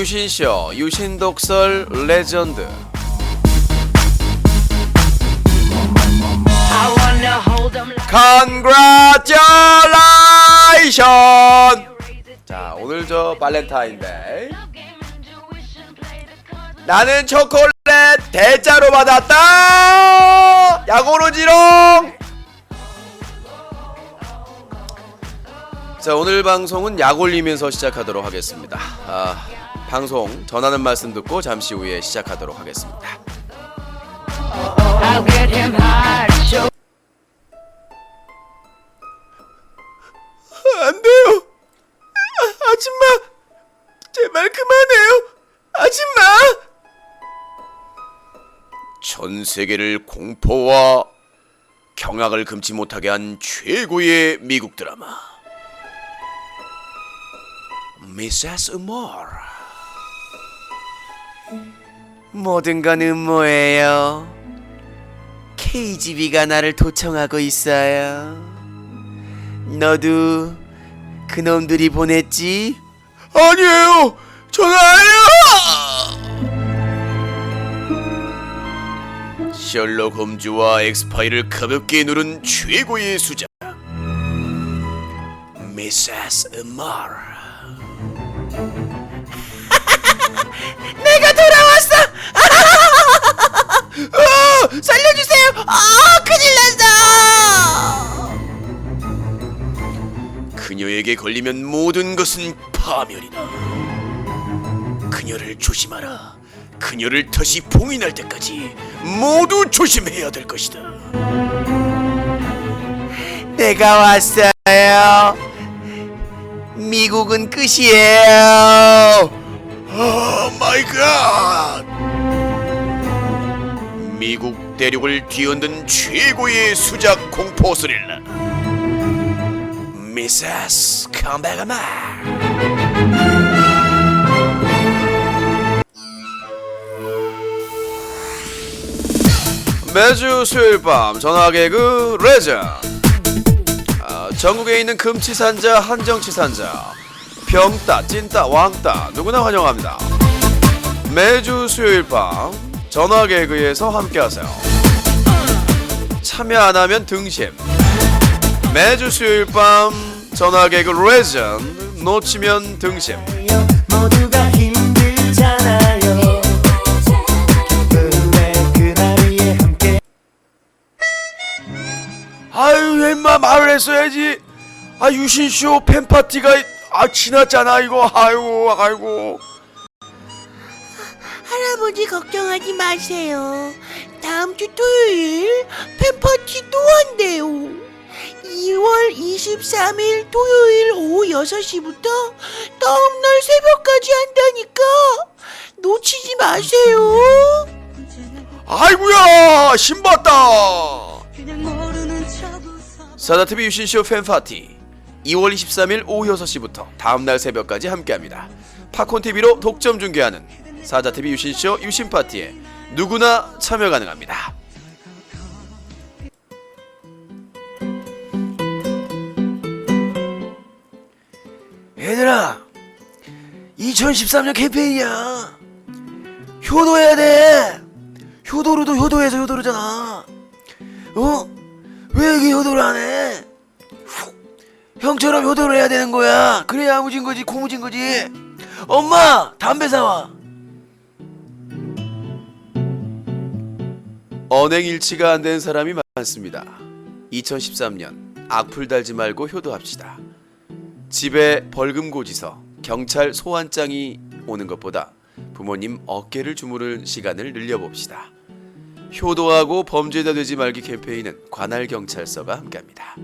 유신쇼 유신독설 레전드. Congratulations! 자, 오늘 저 발렌타인데이. 나는 초콜릿 대짜로 받았다. 야구로지롱. 자, 오늘 방송은 약 올리면서 시작하도록 하겠습니다. 방송 전하는 말씀 듣고 잠시 후에 시작하도록 하겠습니다. 안 돼요. 아줌마, 제발 그만해요. 아줌마. 전 세계를 공포와 경악을 금치 못하게 한 최고의 미국 드라마 미세스 음모르. 모든 건 음모예요. KGB가 나를 도청하고 있어요. 너도 그놈들이 보냈지? 아니에요. 저는 아니에요. 셜록 홈즈와 엑스파일을 가볍게 누른 최고의 수작 미세스 음모르. 내가 돌아왔어. 살려주세요. 큰일 났어. 그녀에게 걸리면 모든 것은 파멸이다. 그녀를 조심하라. 그녀를 다시 봉인할 때까지 모두 조심해야 될 것이다. 내가 왔어요. 미국은 끝이에요. 오 마이 갓. 미국 대륙을 뒤흔든 최고의 수작 공포 스릴러 미세스 컴백어머. 매주 수요일 밤 전화 개그 레전드. 전국에 있는 금치산자, 한정치산자, 병따, 찐따, 왕따 누구나 환영합니다. 매주 수요일 밤 전화 개그에서 함께하세요. 참여 안 하면 등심. 매주 수요일 밤 전화 개그 레전드 놓치면 등심. 모두가 힘들잖아요. 그날이 함께. 아유, 인마 말을 했어야지. 유신쇼 팬파티가 지났잖아 이거. 아이고. 할아버지 걱정하지 마세요. 다음 주 토요일 팬파티 또 한대요. 2월 23일 토요일 오후 6시부터 다음날 새벽까지 한다니까 놓치지 마세요. 아이고야, 신봤다. 사자TV 유신쇼 팬파티 2월 23일 오후 6시부터 다음날 새벽까지 함께합니다. 팝콘TV로 독점 중계하는 사자TV 유신쇼 유신파티에 누구나 참여 가능합니다. 얘들아, 2013년 캠페인이야. 효도해야 돼. 효도로도 효도해서 효도로잖아. 왜 이게 효도를 안 해? 형처럼 효도를 해야 되는 거야. 그래야 야무진 거지, 고무진 거지. 엄마, 담배 사와. 언행일치가 안 된 사람이 많습니다. 2013년 악플 달지 말고 효도합시다. 집에 벌금 고지서, 경찰 소환장이 오는 것보다 부모님 어깨를 주무를 시간을 늘려봅시다. 효도하고 범죄자 되지 말기 캠페인은 관할경찰서가 함께합니다.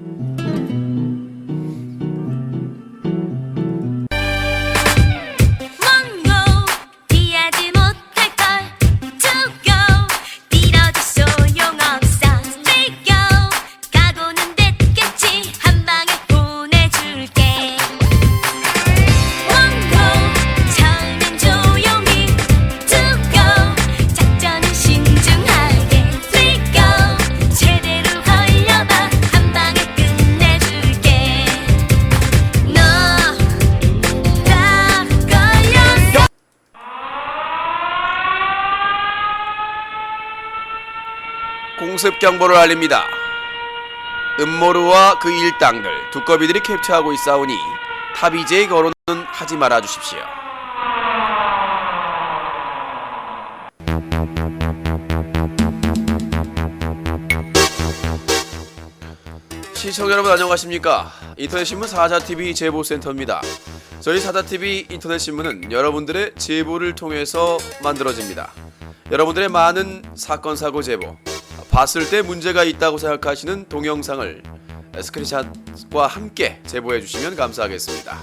제대로 걸려봐 한 방에 끝내 공습 경보를 알립니다. 음모르와 그 일당들 두꺼비들이 캡처하고 있사오니 탑이제의 거론은 하지 말아 주십시오. 시청자 여러분 안녕하십니까? 인터넷신문 사자TV 제보센터입니다. 저희 사자TV 인터넷신문은 여러분들의 제보를 통해서 만들어집니다. 여러분들의 많은 사건 사고 제보, 봤을 때 문제가 있다고 생각하시는 동영상을 스크린샷과 함께 제보해 주시면 감사하겠습니다.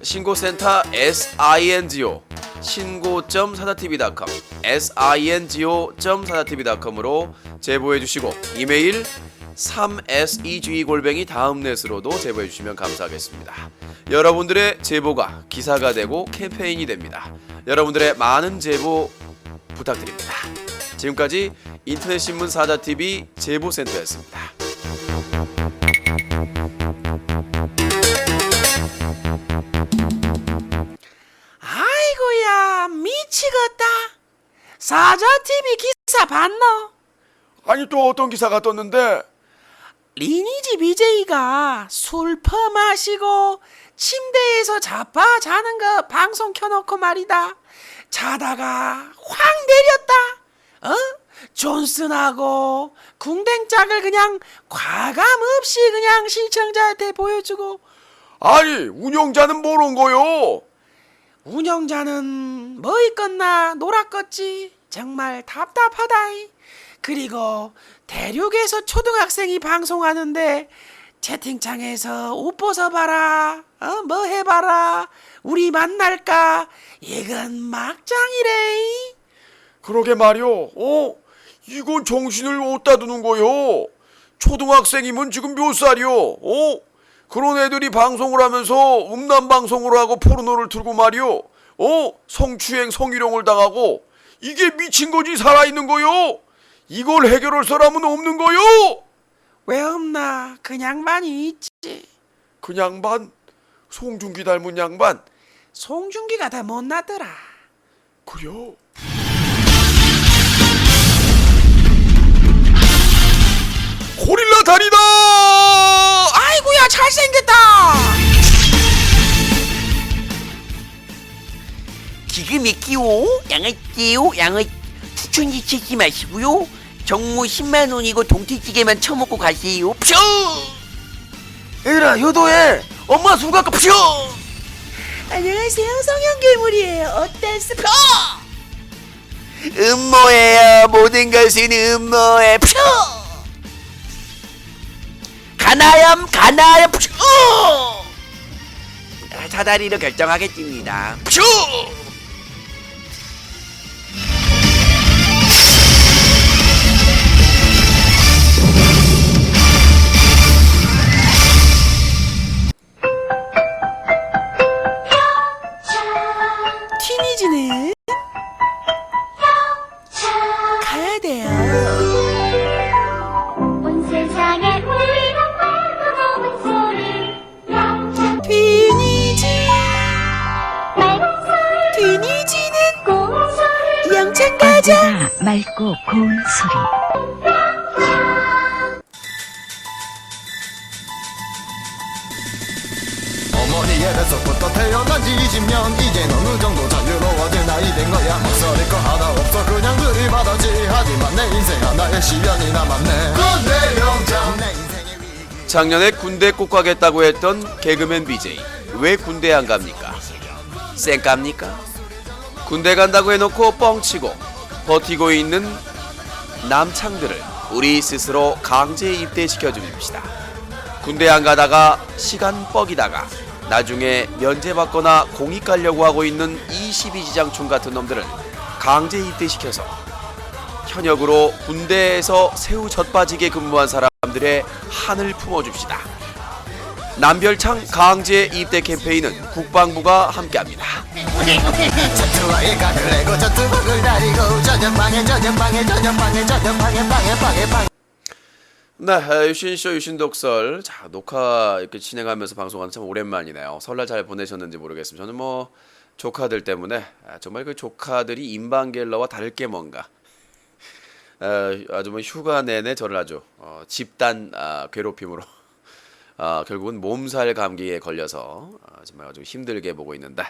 신고센터 SINGO 신고.사자TV.com SINGO.사자TV.com으로 제보해 주시고 이메일 3SEG@다음넷으로도 제보해 주시면 감사하겠습니다. 여러분들의 제보가 기사가 되고 캠페인이 됩니다. 여러분들의 많은 제보 부탁드립니다. 지금까지 인터넷신문 사자TV 제보센터였습니다. 아이고야 미치겠다. 사자TV 기사 봤노? 아니 또 어떤 기사가 떴는데? 리니지 BJ가 술 퍼마시고 침대에서 자빠 자는 거 방송 켜놓고 말이다. 자다가 확 내렸다. 존슨하고 궁뎅짝을 그냥 과감 없이 그냥 시청자한테 보여주고. 아니 운영자는 뭘 온 거요? 운영자는 뭐 있겠나 놀았겠지. 정말 답답하다. 그리고 대륙에서 초등학생이 방송하는데 채팅창에서 옷 벗어봐라, 뭐 해봐라, 우리 만날까, 이건 막장이래. 그러게 말이요. 이건 정신을 어디다 두는 거요? 초등학생이면 지금 몇 살이요? 그런 애들이 방송을 하면서 음란 방송을 하고 포르노를 틀고 말이요. 성추행 성희롱을 당하고 이게 미친 거지 살아있는 거요? 이걸 해결할 사람은 없는 거요? 왜 없나? 그 양반이 있지. 그 양반? 송중기 닮은 양반? 송중기가 더 못나더라. 그래요? 고릴라 다리다! 아이고야 잘생겼다. 지금 있기요 양아찌요 양아 추천지 치지 마시고요 정모 10만원이고 동태찌개만 처먹고 가세요. 푸쇼 얘들아 효도해 엄마 숨 깎아 푸쇼. 안녕하세요 성형괴물이에요. 어때 스포? 음모예요 모든 것은 음모에 푸쇼 가나염 푸쇼 사다리로 결정하겠습니다. 푸쇼 티니지는 가야 돼요. 온 세상에 울리는 맑은 소리 영차 티니지 맑은 소리 티니지는 고운 소리 영창 가자. 언제나 맑고 고운 소리 어머니의 뱃속부터 태어난 지 20년 이젠 어느 정도 자유로워진 나이 된 거야 목소리 거 하나 없어 그냥 들이받았지 하지만 내 인생 하나의 시련이 남았네 군대 영장 내 인생의 위기 작년에 군대 꼭 가겠다고 했던 개그맨 BJ 왜 군대 안 갑니까? 쌩깝니까? 군대 간다고 해놓고 뻥치고 버티고 있는 남창들을 우리 스스로 강제 입대시켜 줍시다. 군대 안 가다가 시간 뻑이다가 나중에 면제받거나 공익 가려고 하고 있는 이 12지장충 같은 놈들을 강제 입대시켜서 현역으로 군대에서 새우 젖빠지게 근무한 사람들의 한을 품어줍시다. 남별창 강제 입대 캠페인은 국방부가 함께합니다. 전투와의 각을 내고 전투복을 다리고 전염방에 방에 네, 유신쇼 유신독설. 자, 녹화 이렇게 진행하면서 방송하는 참 오랜만이네요. 설날 잘 보내셨는지 모르겠습니다. 저는 뭐 조카들 때문에 정말 그 조카들이 인방갤러와 다를 게 뭔가 아주 뭐 휴가 내내 저를 아주 집단 괴롭힘으로 결국은 몸살 감기에 걸려서 정말 아주 힘들게 보고 있는데,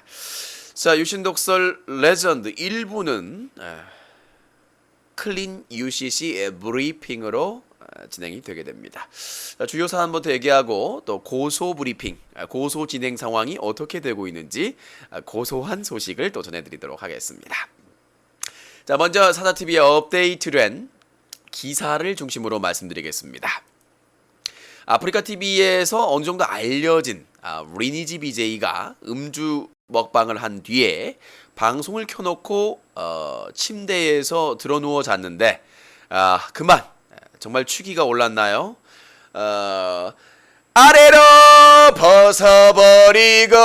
자, 유신독설 레전드 1부는 클린 UCC 브리핑으로 진행이 되게 됩니다. 자, 주요 사안부터 얘기하고 또 고소 브리핑, 고소 진행 상황이 어떻게 되고 있는지 고소한 소식을 또 전해드리도록 하겠습니다. 자, 먼저 사자TV에 업데이트된 기사를 중심으로 말씀드리겠습니다. 아프리카TV에서 어느 정도 알려진 리니지 BJ가 음주 먹방을 한 뒤에 방송을 켜놓고 침대에서 드러누워 잤는데 그만 정말 취기가 올랐나요? 아래로 벗어버리고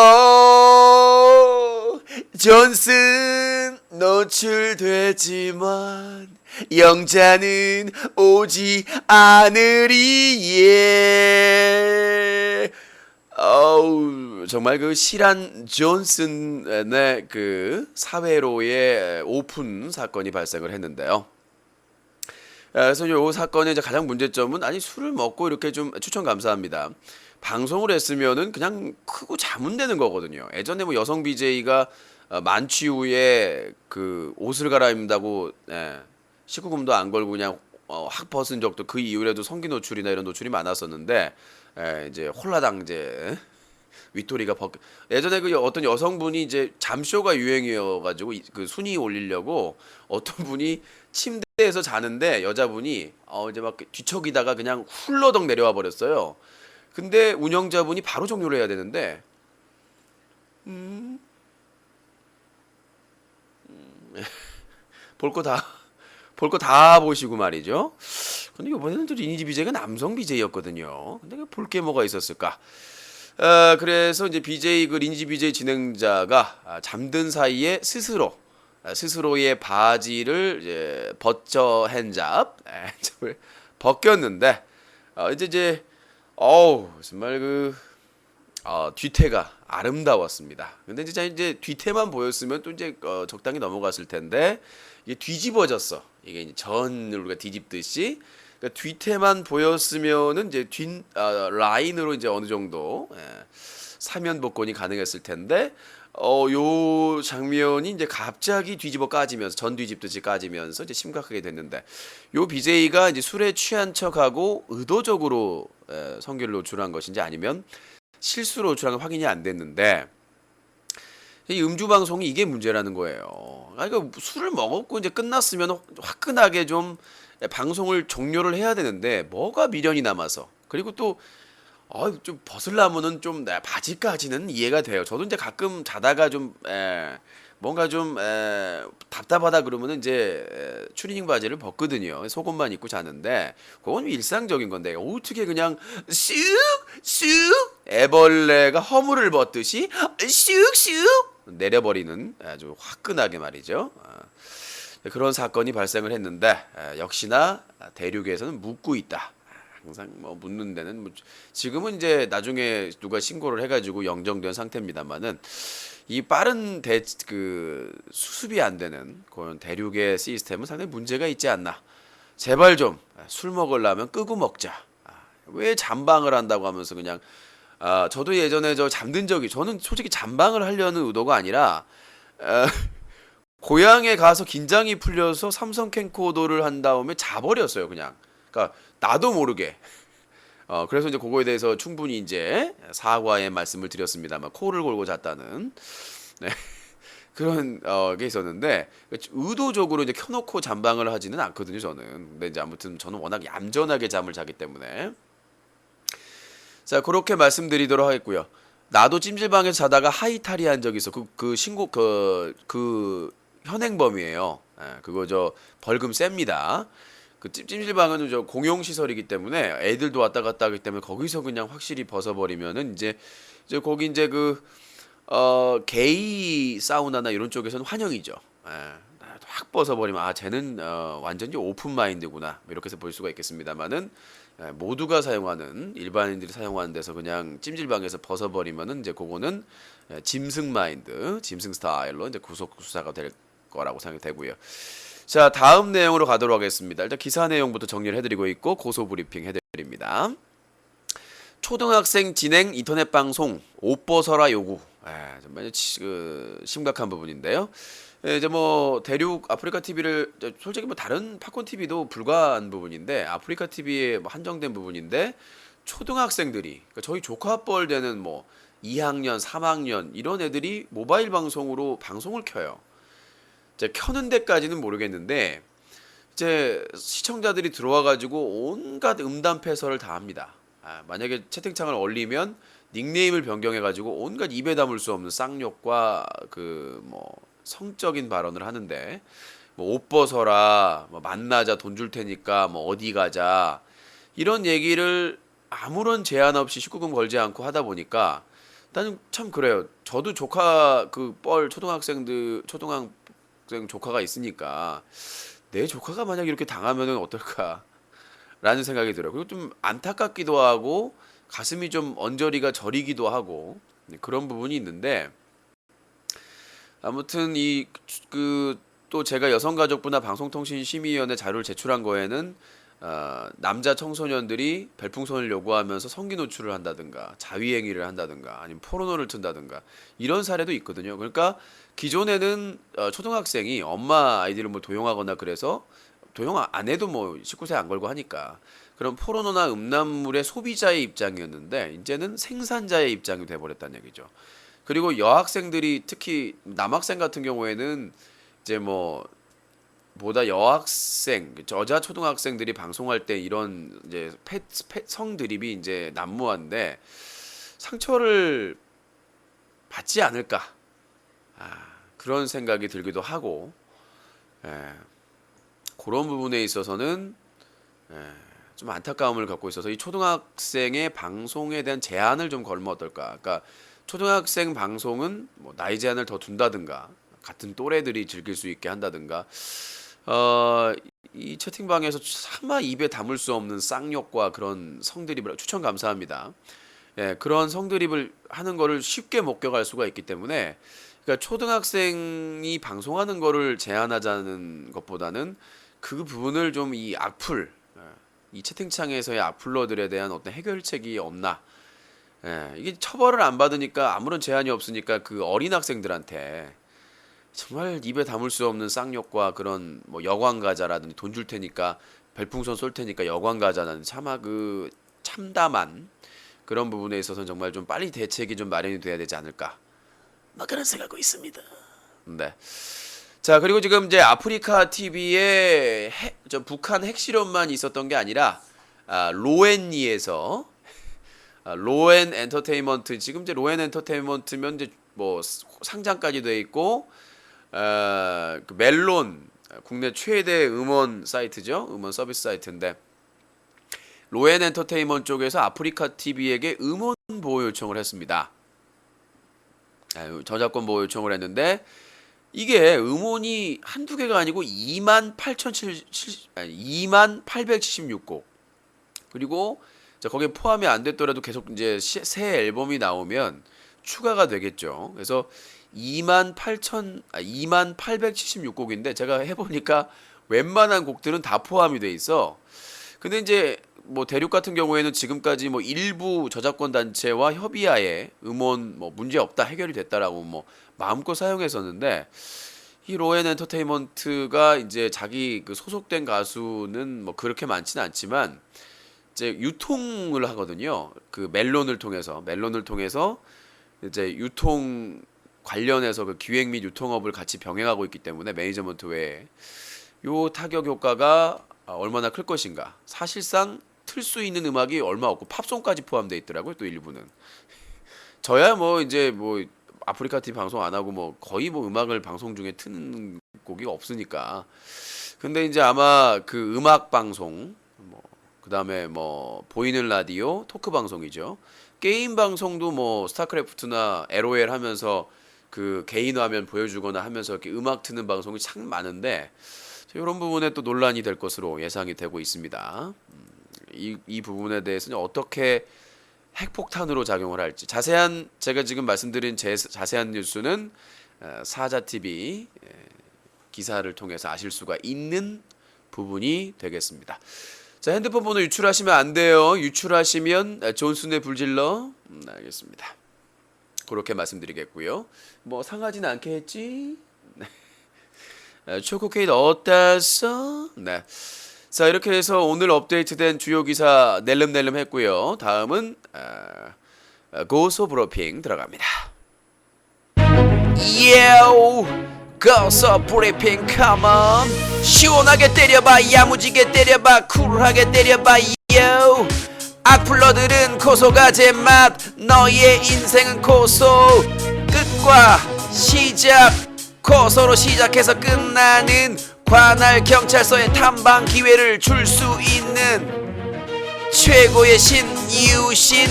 존슨 노출되지만 영자는 오지 않으리. 예. 정말 그 실한 존슨의 그 사회로의 오픈 사건이 발생을 했는데요. 그래서 이 사건의 이제 가장 문제점은, 아니 술을 먹고 이렇게 좀, 추천 감사합니다, 방송을 했으면은 그냥 크고 자면 되는 거거든요. 예전에 뭐 여성 BJ가 만취 후에 그 옷을 갈아입는다고 19금도 안 걸고 그냥 확 벗은 적도, 그 이후에도 성기 노출이나 이런 노출이 많았었는데 이제 홀라당 이제 윗도리가 예전에 그 어떤 여성분이 이제 잠쇼가 유행이어가지고 그 순위 올리려고 어떤 분이 침대에서 자는데 여자분이 이제 막 뒤척이다가 그냥 훌러덩 내려와 버렸어요. 근데 운영자분이 바로 종료를 해야 되는데 볼 거 다 보시고 말이죠. 근데 이번에는 또 리니지 BJ가 남성 BJ였거든요. 근데 볼 게 뭐가 있었을까? 그래서 이제 BJ 그 리니지 BJ 진행자가 잠든 사이에 스스로의 바지를 이제 벗저 핸잡 벗겼는데 이제 정말 그 뒤태가 아름다웠습니다. 근데 이제 뒤태만 보였으면 또 이제 적당히 넘어갔을 텐데 이게 뒤집어졌어. 이게 이제 전을 우리가 뒤집듯이. 그러니까 뒤태만 보였으면은 이제 라인으로 이제 어느 정도 사면 복권이 가능했을 텐데 요 장면이 이제 갑자기 뒤집어 까지면서, 전 뒤집듯이 까지면서 이제 심각하게 됐는데, 요 BJ가 이제 술에 취한 척하고 의도적으로 성기를 노출한 것인지 아니면 실수로 노출한 건 확인이 안 됐는데, 이 음주 방송이 이게 문제라는 거예요. 그러니까 술을 먹었고 이제 끝났으면 화끈하게 좀 방송을 종료를 해야 되는데 뭐가 미련이 남아서, 그리고 또 좀 벗으려면은 좀 바지까지는 이해가 돼요. 저도 이제 가끔 자다가 좀 뭔가 좀 답답하다 그러면은 이제 추리닝 바지를 벗거든요. 속옷만 입고 자는데 그건 일상적인 건데 어떻게 그냥 쑥쑥 애벌레가 허물을 벗듯이 쑥쑥 내려버리는, 아주 화끈하게 말이죠. 그런 사건이 발생을 했는데 역시나 대륙에서는 묻고 있다. 항상 뭐 묻는 데는 지금은 이제 나중에 누가 신고를 해가지고 영정된 상태입니다만은, 이 빠른 그 수습이 안 되는 그런 대륙의 시스템은 상당히 문제가 있지 않나. 제발 좀 술 먹으려면 끄고 먹자. 왜 잠방을 한다고 하면서 그냥 저도 예전에 저는 솔직히 잠방을 하려는 의도가 아니라 고향에 가서 긴장이 풀려서 삼성 캠코더를 한 다음에 자버렸어요, 그냥. 그러니까 나도 모르게. 그래서 이제 그거에 대해서 충분히 이제 사과의 말씀을 드렸습니다만, 코를 골고 잤다는 그런 게 있었는데, 의도적으로 이제 켜놓고 잠방을 하지는 않거든요, 저는. 근데 이제 아무튼 저는 워낙 얌전하게 잠을 자기 때문에. 자, 그렇게 말씀드리도록 하겠고요. 나도 찜질방에서 자다가 하이탈이한 적이 있어. 그 신고 그 현행범이에요. 그거 벌금 셉니다. 그 찜질방은 공용 시설이기 때문에 애들도 왔다 갔다 하기 때문에 거기서 그냥 확실히 벗어버리면은 이제 거기 이제 게이 사우나나 이런 쪽에서는 환영이죠. 확 벗어버리면 쟤는 완전히 오픈 마인드구나, 이렇게 해서 볼 수가 있겠습니다만은, 모두가 사용하는, 일반인들이 사용하는 데서 그냥 찜질방에서 벗어버리면은 이제 그거는 짐승 마인드, 짐승 스타일로 이제 구속 수사가 될 거라고 생각되고요. 자, 다음 내용으로 가도록 하겠습니다. 일단 기사 내용부터 정리를 해드리고 있고 고소 브리핑 해드립니다. 초등학생 진행 인터넷 방송 옷 벗어라 요구. 정말 심각한 부분인데요. 이제 뭐 대륙 아프리카 TV를 솔직히 뭐 다른 팝콘 TV도 불가한 부분인데 아프리카 TV에 뭐 한정된 부분인데 초등학생들이 그러니까 저희 조카뻘 되는 뭐 2학년, 3학년 이런 애들이 모바일 방송으로 방송을 켜요. 이제 켜는 데까지는 모르겠는데 이제 시청자들이 들어와 가지고 온갖 음담패설을 다 합니다. 만약에 채팅창을 얼리면 닉네임을 변경해 가지고 온갖 입에 담을 수 없는 쌍욕과 그 뭐 성적인 발언을 하는데 뭐 옷 벗어라, 뭐 만나자 돈 줄 테니까 뭐 어디 가자 이런 얘기를 아무런 제한 없이 19금 걸지 않고 하다 보니까 나는 참 그래요. 저도 조카 그 뻘 초등학생 조카가 있으니까 내 조카가 만약 이렇게 당하면은 어떨까라는 생각이 들어요. 그리고 좀 안타깝기도 하고 가슴이 좀 언저리가 저리기도 하고 그런 부분이 있는데 아무튼 또 제가 여성가족부나 방송통신심의위원회 자료를 제출한 거에는 남자 청소년들이 별풍선을 요구하면서 성기 노출을 한다든가 자위행위를 한다든가 아니면 포르노를 튼다든가 이런 사례도 있거든요. 그러니까 기존에는 초등학생이 엄마 아이디를 뭐 도용하거나 그래서 도용 안 해도 뭐 19세 안 걸고 하니까 그런 포르노나 음란물의 소비자의 입장이었는데 이제는 생산자의 입장이 돼버렸다는 얘기죠. 그리고 여학생들이 특히 남학생 같은 경우에는 이제 뭐 보다 여학생, 여자 초등학생들이 방송할 때 이런 이제 성 드립이 이제 난무한데 상처를 받지 않을까 그런 생각이 들기도 하고 그런 부분에 있어서는 좀 안타까움을 갖고 있어서 이 초등학생의 방송에 대한 제한을 좀 걸면 어떨까? 그러니까 초등학생 방송은 뭐 나이 제한을 더 둔다든가 같은 또래들이 즐길 수 있게 한다든가 이 채팅방에서 차마 입에 담을 수 없는 쌍욕과 그런 성드립을 추천 감사합니다. 그런 성드립을 하는 거를 쉽게 목격할 수가 있기 때문에 그러니까 초등학생이 방송하는 거를 제한하자는 것보다는 그 부분을 좀 이 악플 이 채팅창에서의 악플러들에 대한 어떤 해결책이 없나. 이게 처벌을 안 받으니까 아무런 제한이 없으니까 그 어린 학생들한테 정말 입에 담을 수 없는 쌍욕과 그런 뭐 여관 가자라든지 돈 줄 테니까 별풍선 쏠 테니까 여관 가자는 차마 그 참담한 그런 부분에 있어서는 정말 좀 빨리 대책이 좀 마련이 돼야 되지 않을까. 뭐 그런 생각하고 있습니다. 네. 자, 그리고 지금 이제 아프리카 TV에 북한 핵실험만 있었던 게 아니라 로엔니에서 로엔 엔터테인먼트 지금 이제 로엔 엔터테인먼트면 이제 뭐 상장까지 돼 있고 그 멜론 국내 최대 음원 사이트죠. 음원 서비스 사이트인데 로엔 엔터테인먼트 쪽에서 아프리카 TV에게 음원 보호 요청을 했습니다. 저작권 보호 요청을 했는데 이게 음원이 한두 개가 아니고 2876곡 그리고 거기에 포함이 안 됐더라도 계속 이제 새 앨범이 나오면 추가가 되겠죠. 그래서 2876곡인데 제가 해보니까 웬만한 곡들은 다 포함이 돼 있어. 근데 이제 뭐 대륙 같은 경우에는 지금까지 뭐 일부 저작권 단체와 협의하에 음원 뭐 문제 없다 해결이 됐다라고 뭐 마음껏 사용했었는데 이 로엔 엔터테인먼트가 이제 자기 그 소속된 가수는 뭐 그렇게 많지는 않지만 이제 유통을 하거든요. 그 멜론을 통해서 이제 유통 관련해서 그 기획 및 유통업을 같이 병행하고 있기 때문에 매니저먼트 외에 요 타격 효과가 얼마나 클 것인가. 사실상 틀 수 있는 음악이 얼마 없고 팝송까지 포함되어 있더라고요. 또 일부는. 저야 뭐 이제 뭐 아프리카 TV 방송 안 하고 뭐 거의 뭐 음악을 방송 중에 트는 곡이 없으니까. 근데 이제 아마 그 음악 방송 뭐 그다음에 뭐 보이는 라디오, 토크 방송이죠. 게임 방송도 뭐 스타크래프트나 LOL 하면서 그 개인 화면 보여주거나 하면서 이렇게 음악 트는 방송이 참 많은데 이런 부분에 또 논란이 될 것으로 예상이 되고 있습니다. 이 부분에 대해서는 어떻게 핵폭탄으로 작용을 할지 제가 지금 말씀드린 자세한 뉴스는 사자TV 기사를 통해서 아실 수가 있는 부분이 되겠습니다. 자, 핸드폰 번호 유출하시면 안 돼요. 유출하시면 존슨의 불질러. 알겠습니다. 그렇게 말씀드리겠고요. 뭐 상하진 않겠지? 네. 초코 케이크 어땠어? 네. 자, 이렇게 해서 오늘 업데이트된 주요 기사 낼름낼름 했고요. 다음은 고소 브리핑 들어갑니다. 예오 고소 브리핑 컴온 시원하게 때려봐 야무지게 때려봐 쿨하게 때려봐 요 악플러들은 고소가 제맛 너의 인생은 고소 끝과 시작 고소로 시작해서 끝나는 관할 경찰서에 탐방 기회를 줄 수 있는 최고의 신 이웃신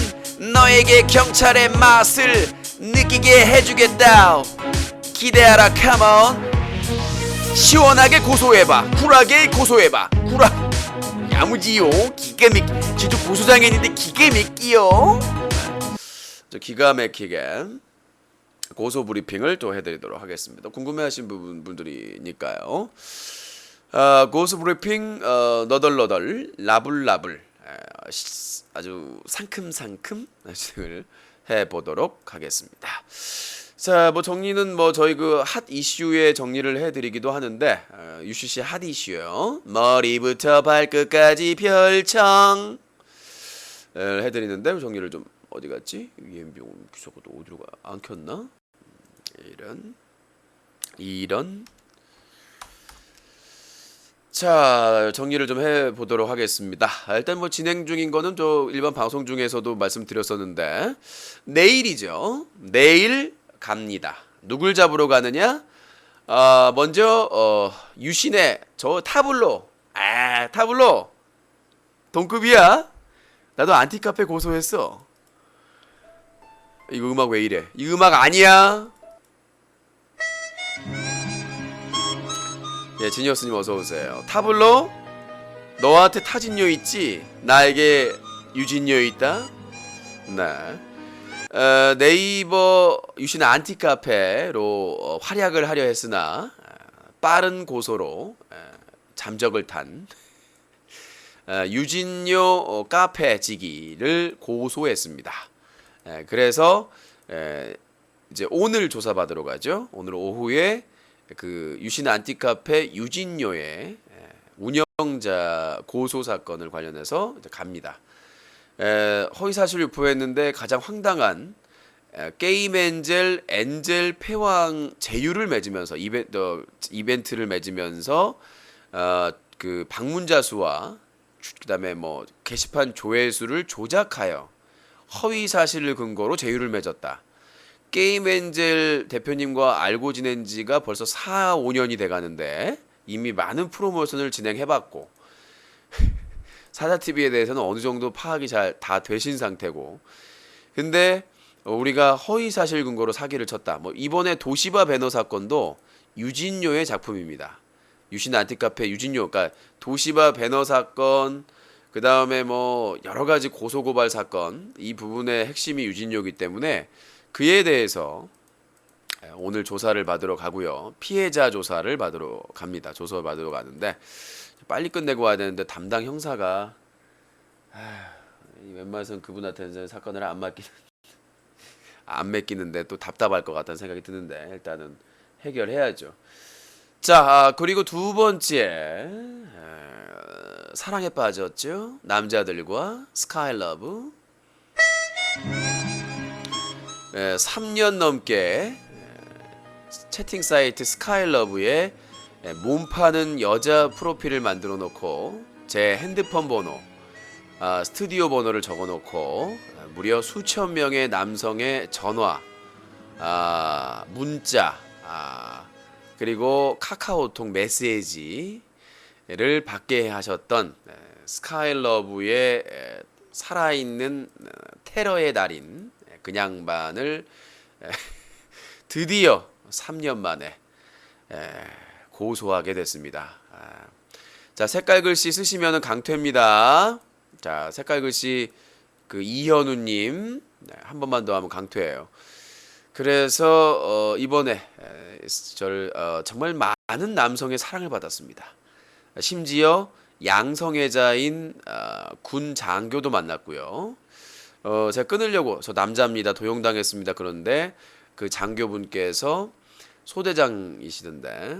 너에게 경찰의 맛을 느끼게 해주겠다. 기대하라 컴온 시원하게 고소해봐 쿨하게 고소해봐 쿨하 야무지요 기가 막히 진짜 고소장애인인데 기가 막히요. 저 기가 막히게 고소 브리핑을 또 해드리도록 하겠습니다. 궁금해하신 분들이니까요. 고소 브리핑 너덜너덜 라불라불 아주 상큼상큼 진행을 해보도록 하겠습니다. 자, 뭐 정리는 뭐 저희 그 핫 이슈에 정리를 해드리기도 하는데 UCC 핫 이슈요. 머리부터 발끝까지 별청 해드리는데 정리를 좀 어디 갔지? EMB 기사가 또 어디로 가? 안 켰나? 이런 자 정리를 좀 해보도록 하겠습니다. 일단 뭐 진행 중인 거는 저 일반 방송 중에서도 말씀드렸었는데 내일이죠. 내일 갑니다. 누굴 잡으러 가느냐? 먼저 유신의 저 타블로 타블로 동급이야. 나도 안티카페 고소했어. 이거 음악 왜 이래? 이 음악 아니야. 예, 지니어스님 어서 오세요. 타블로, 너한테 타진요 있지? 나에게 유진요 있다. 네. 네이버 유신 안티카페로 활약을 하려 했으나 빠른 고소로 잠적을 탄 유진요 카페지기를 고소했습니다. 그래서 이제 오늘 조사받으러 가죠. 오늘 오후에 그 유신 안티카페 유진요의 운영자 고소 사건을 관련해서 이제 갑니다. 허위사실 유포했는데 가장 황당한 게임 엔젤 패왕 제휴를 맺으면서 이벤트를 맺으면서 그 방문자 수와 그다음에 뭐 게시판 조회수를 조작하여 허위 사실을 근거로 제휴를 맺었다. 게임 엔젤 대표님과 알고 지낸 지가 벌써 4, 5년이 돼가는데 이미 많은 프로모션을 진행해봤고 사자TV에 대해서는 어느 정도 파악이 잘 다 되신 상태고 근데 우리가 허위 사실 근거로 사기를 쳤다. 뭐 이번에 도시바 배너 사건도 유진요의 작품입니다. 유신 안티카페 유진요, 그러니까 도시바 배너 사건, 그 다음에 뭐 여러 가지 고소고발 사건, 이 부분의 핵심이 유진요이기 때문에 그에 대해서 오늘 조사를 받으러 가고요. 피해자 조사를 받으러 갑니다. 조사를 받으러 가는데 빨리 끝내고 와야 되는데 담당 형사가 웬만해서는 그분한테는 사건을 안 맡기는데 또 답답할 것 같다는 생각이 드는데 일단은 해결해야죠. 자, 그리고 두 번째 사랑에 빠졌죠. 남자들과 스카이러브 3년 넘게 채팅 사이트 스카이러브에 몸 파는 여자 프로필을 만들어 놓고 제 핸드폰 번호, 스튜디오 번호를 적어 놓고 무려 수천 명의 남성의 전화, 문자, 그리고 카카오톡 메시지를 받게 하셨던 스카이러브의 살아있는 테러의 달인 그 양반을 드디어 3년 만에 고소하게 됐습니다. 자, 색깔 글씨 쓰시면은 강퇴입니다. 자, 색깔 글씨 그 이현우님 한 번만 더 하면 강퇴예요. 그래서 이번에 정말 많은 남성의 사랑을 받았습니다. 심지어 양성애자인 군 장교도 만났고요. 제가 끊으려고 저 남자입니다, 도용당했습니다 그런데 그 장교분께서 소대장이시던데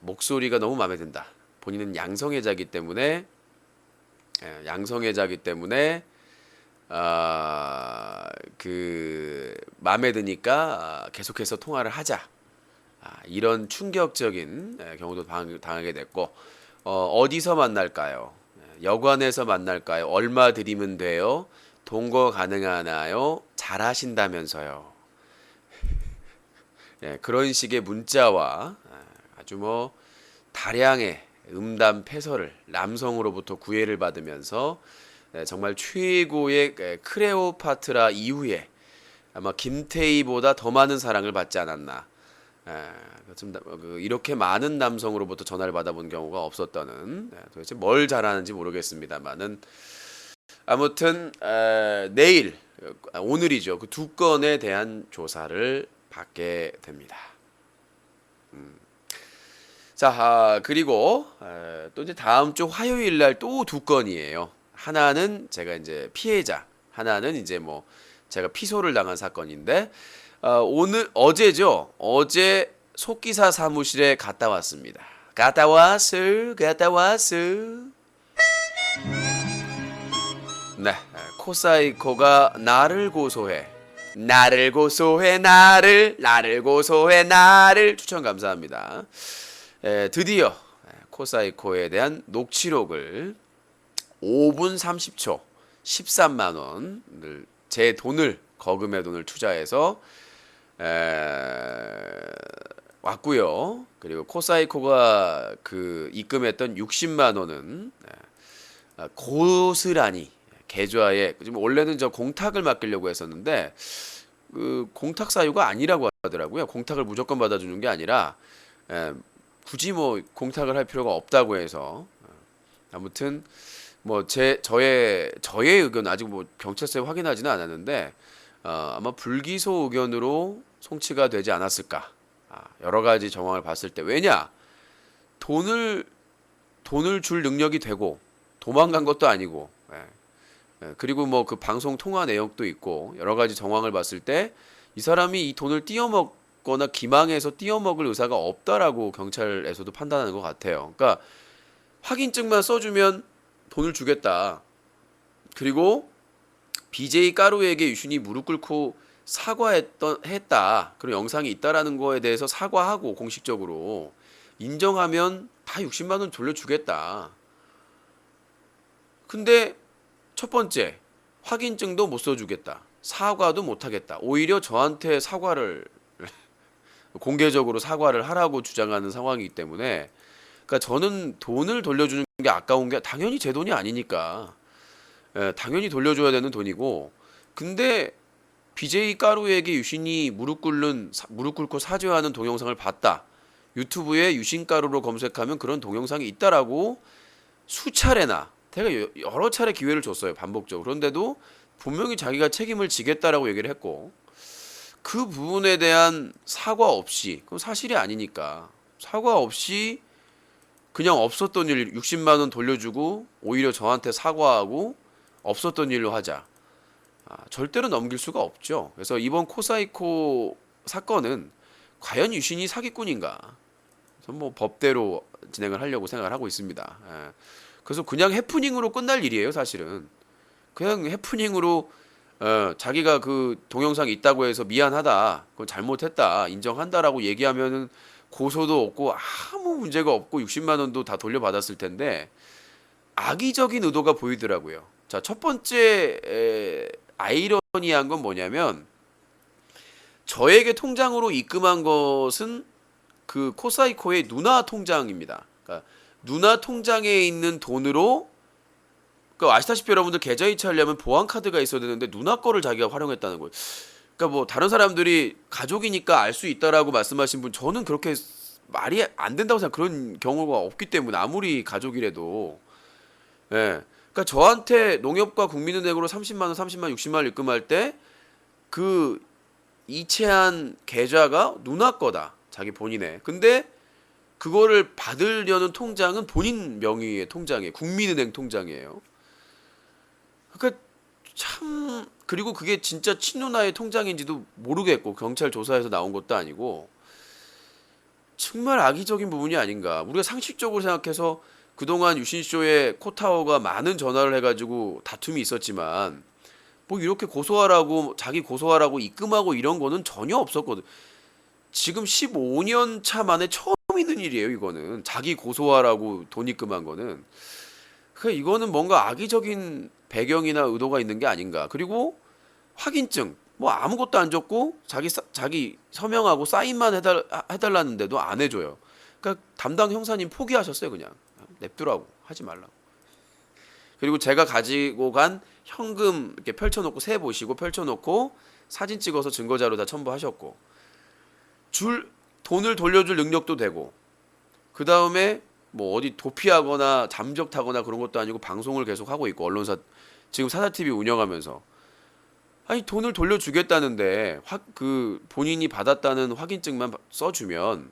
목소리가 너무 마음에 든다. 본인은 양성애자이기 때문에 그 마음에 드니까 계속해서 통화를 하자. 이런 충격적인 경우도 당하게 됐고 어디서 만날까요? 여관에서 만날까요? 얼마 드리면 돼요? 동거 가능하나요? 잘하신다면서요. 그런 식의 문자와 아주 뭐 다량의 음담 패설을 남성으로부터 구애를 받으면서 정말 최고의 클레오파트라 이후에 아마 김태희보다 더 많은 사랑을 받지 않았나. 이렇게 많은 남성으로부터 전화를 받아본 경우가 없었다는, 도대체 뭘 잘하는지 모르겠습니다만은 아무튼 내일 오늘이죠. 그 두 건에 대한 조사를 받게 됩니다. 자, 그리고 또 이제 다음 주 화요일 날 또 두 건이에요. 하나는 제가 이제 피해자, 하나는 이제 뭐 제가 피소를 당한 사건인데 어제죠. 어제 속기사 사무실에 갔다 왔습니다. 갔다 왔어. 네, 코사이코가 나를 고소해 추천 감사합니다. 드디어 코사이코에 대한 녹취록을 5분 30초 13만 원을 제 돈을 거금의 돈을 투자해서 왔고요. 그리고 코사이코가 그 입금했던 60만 원은 고스란히 계좌에 지금 원래는 저 공탁을 맡기려고 했었는데 그 공탁 사유가 아니라고 하더라고요. 공탁을 무조건 받아주는 게 아니라 굳이 뭐 공탁을 할 필요가 없다고 해서 아무튼 뭐 저의 의견 아직 뭐 경찰서에 확인하지는 않았는데 아마 불기소 의견으로 송치가 되지 않았을까. 여러 가지 정황을 봤을 때 왜냐 돈을 줄 능력이 되고 도망간 것도 아니고 그리고 뭐 그 방송 통화 내역도 있고 여러 가지 정황을 봤을 때 이 사람이 이 돈을 띄어먹거나 기망해서 띄어먹을 의사가 없다라고 경찰에서도 판단하는 것 같아요. 그러니까 확인증만 써주면 돈을 주겠다. 그리고 BJ 까루에게 유신이 무릎 꿇고 사과했다. 그런 영상이 있다라는 거에 대해서 사과하고 공식적으로 인정하면 다 60만 원 돌려주겠다. 근데 첫 번째 확인증도 못 써주겠다. 사과도 못하겠다. 오히려 저한테 사과를 공개적으로 사과를 하라고 주장하는 상황이기 때문에 그러니까 저는 돈을 돌려주는 게 아까운 게 당연히 제 돈이 아니니까 당연히 돌려줘야 되는 돈이고 근데 BJ 까루에게 유신이 무릎 꿇고 사죄하는 동영상을 봤다. 유튜브에 유신가루로 검색하면 그런 동영상이 있다라고 수차례나 제가 여러 차례 기회를 줬어요. 반복적으로. 그런데도 분명히 자기가 책임을 지겠다라고 얘기를 했고 그 부분에 대한 사과 없이 그럼 사실이 아니니까 사과 없이 그냥 없었던 일 60만 원 돌려주고 오히려 저한테 사과하고 없었던 일로 하자. 절대로 넘길 수가 없죠. 그래서 이번 코사이코 사건은 과연 유신이 사기꾼인가? 저는 뭐 법대로 진행을 하려고 생각을 하고 있습니다. 그래서 그냥 해프닝으로 끝날 일이에요, 사실은. 그냥 해프닝으로 자기가 그 동영상이 있다고 해서 미안하다, 그건 잘못했다, 인정한다라고 얘기하면은 고소도 없고 아무 문제가 없고 60만 원도 다 돌려받았을 텐데 악의적인 의도가 보이더라고요. 자, 첫 번째 아이러니한 건 뭐냐면 저에게 통장으로 입금한 것은 그 코사이코의 누나 통장입니다. 그러니까 누나 통장에 있는 돈으로 그러니까 아시다시피 여러분들 계좌 이체하려면 보안 카드가 있어야 되는데 누나 거를 자기가 활용했다는 거예요. 그러니까 뭐 다른 사람들이 가족이니까 알 수 있다라고 말씀하신 분 저는 그렇게 말이 안 된다고 생각 그런 경우가 없기 때문에 아무리 가족이라도 그러니까 저한테 농협과 국민은행으로 30만 원, 60만 원 입금할 때 그 이체한 계좌가 누나 거다. 자기 본인의. 근데 그거를 받으려는 통장은 본인 명의의 통장이에요. 국민은행 통장이에요. 그러니까 참, 그리고 그게 진짜 친누나의 통장인지도 모르겠고 경찰 조사에서 나온 것도 아니고 정말 악의적인 부분이 아닌가. 우리가 상식적으로 생각해서 그동안 유신쇼에 코타오가 많은 전화를 해가지고 다툼이 있었지만 뭐 이렇게 고소하라고 자기 고소하라고 입금하고 이런 거는 전혀 없었거든. 지금 15년 차 만에 처음 있는 일이에요. 이거는 자기 고소하라고 돈 입금한 거는. 그러니까 이거는 뭔가 악의적인 배경이나 의도가 있는 게 아닌가. 그리고 확인증 뭐 아무것도 안 줬고 자기 서명하고 사인만 해달라는데도 안 해줘요. 그러니까 담당 형사님 포기하셨어요. 그냥 냅두라고, 하지 말라고. 그리고 제가 가지고 간 현금 이렇게 펼쳐놓고 세 보시고 펼쳐놓고 사진 찍어서 증거자료 다 첨부하셨고 돈을 돌려줄 능력도 되고 그 다음에 뭐 어디 도피하거나 잠적하거나 그런 것도 아니고 방송을 계속 하고 있고 언론사 지금 사사TV 운영하면서 아니 돈을 돌려주겠다는데 그 본인이 받았다는 확인증만 써주면